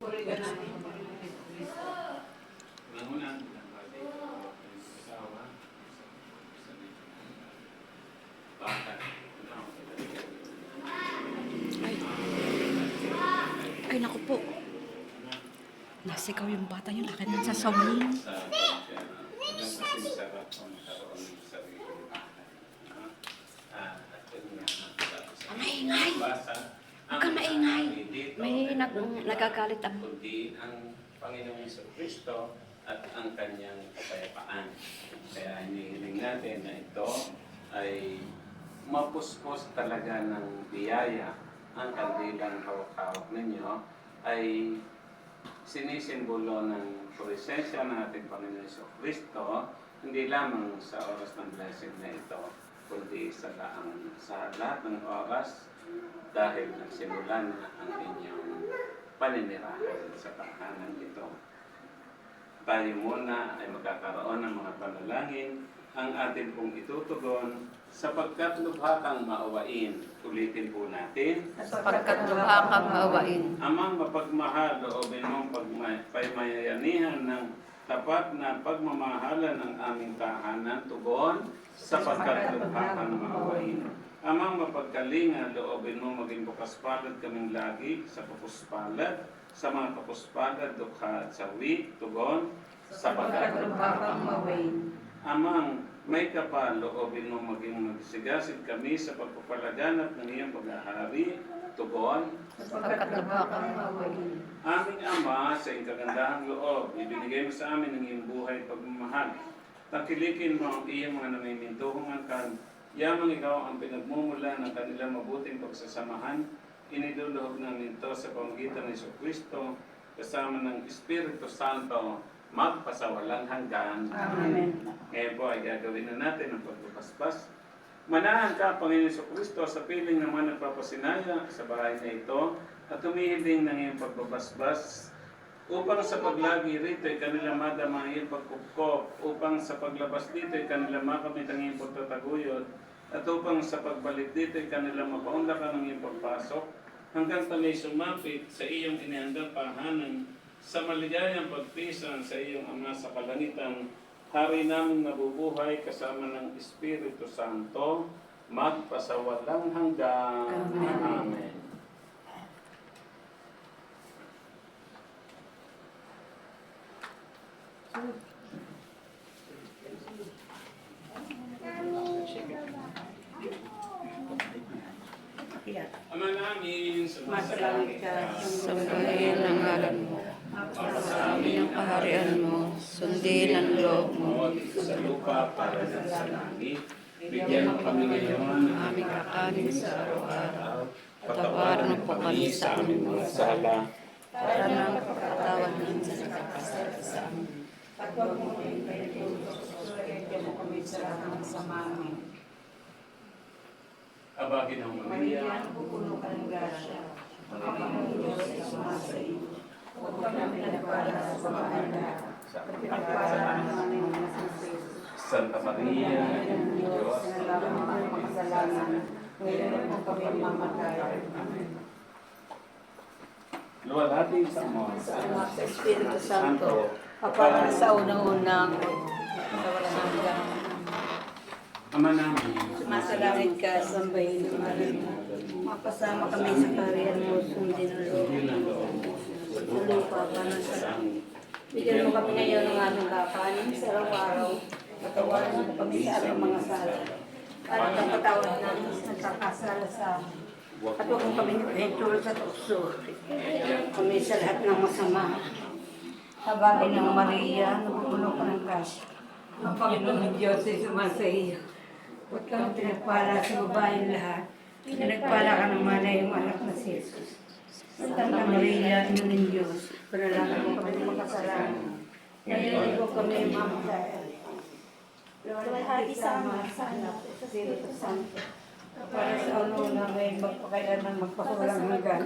Ay, naku po. Nasigaw yung bata yung laki ng sasawin. Ang maingay. Huwag kang maingay. May nagagalit ako. Kundi ang Panginoong Jesucristo at ang kanyang kapayapaan. Kaya hinihiling natin na ito ay mapuspos talaga ng biyaya. Ang kandilang hawak-hawak ninyo ay sinisimbolo ng presensya ng ating Panginoon Jesucristo, hindi lamang sa oras ng blessing na ito, kundi sa lahat ng oras dahil nagsimula na ang inyong paninirahan sa tahanan ito. Tayo muna ay magkakaroon ng mga panalangin ang ating pong itutugon sapagkat lubha kang maawain. Ulitin po natin. Sapagkat lubha kang maawain. Amang mapagmahal, loobin mong pagmayayanihan ng tapat na pagmamahalan ng aming tahanan, tugon, sapagkat lubha kang maawain. Amang mapagkalinga, loobin mo maging bukas palad kaming lagi sa kapuspalad, sa mga kapuspalad, dukha at sawi, tugon, sapagkat lubha kang maawain. Amang may kapal, loobin mo maging magsigasid kami sa pagpapalaganap ng iyong paghahari, tugon, Sapagkat lubha kang maawain. aming Ama, sa iyong kagandahang loob, ibinigay mo sa amin ang iyong buhay pagmamahal. Tangkilikin mo ang iyong mga namimintuhong angkan, yamang ikaw ang pinagmumula ng kanilang mabuting pagsasamahan, iniduluhog namin ito sa pamamagitan ng Jesucristo, kasama ng Espiritu Santo, magpasawalang hanggan. Amen. Ngayon po ay gagawin na natin ang pagbabasbas. Manahan ka, Panginoon Jesucristo, sa piling naman nagpapasinaya sa bahay na ito at humihiling ng iyong pagbabasbas upang sa paglagi rito ay kanila madama ang iyong pagkupkop, upang sa paglabas dito ay kanila makamit ang iyong pagtataguyod, at upang sa pagbalik dito ay kanila mapaunlakan ang iyong pagpasok hanggang talay sumapit sa iyong inihandang tahanan sa maligayang pagpisan sa iyong Ama sa kalangitan. Hari namin nabubuhay kasama ng Espiritu Santo, magpasawalang hanggan. Amen. Ama namin, sumasalangit ka. Sambahin ang ngalan mo. Sa amin ang kaharian mo. Sundin ang loob mo. Dito sa lupa para sa langit. Bigyan mo kami ngayon ng Aming kakanin sa araw-araw. patawaran mo po kami sa aming mga sala. Para nang pagkatawad namin sa nakakasala sa amin. At huwag mo kami pinagpapagod mo kami sa lahat ng kasamahan. Aba, Ginoong Maria, Pupuno ka ng grasya. Ang Panginoon Diyos ay sumasa iyo. Huwag ka namin nagpala sa babae lahat. At pinagpala namin ang masasito. Santa Maria, Ang Diyos na laban ng mga makasalanan. Ngayon mo kami mamatay. Amen. luwalhati sa mga Sa Anak sa Espiritu Santo, kapag sa unang-unang sa walang hanggan. Ama namin, Sumasalangit ka, sambahin ang ngalan mo. Mapasama kami sa kaharian mo, sundin ang loob mo. Sa lupa, para sa langit. Bigyan mo kami ngayon ng aming kakanin sa araw-araw. Patawarin mo kami sa aming mga sala. Para ang patawad namin sa nagkakasala sa amin. At huwag mo kami nagpahintulot sa tukso. Kami sa lahat ng masama. Habagin ng Maria, napupuno ka ng grasya. Ang Panginoon ng Diyos ay sumasa iyo. Huwag kang pinagpala sa babaeng lahat. Pinagpala ka naman na iyong anak na si Jesus. Santa Maria, Ina ng Diyos, panalangin mo kami makasalanan. Ngayon ko kami mamatay. Luwalhati sa Ama, sa Anak, sa Espiritu Santo. Para sa ulo na may magpakailanman magpasawalang hanggan.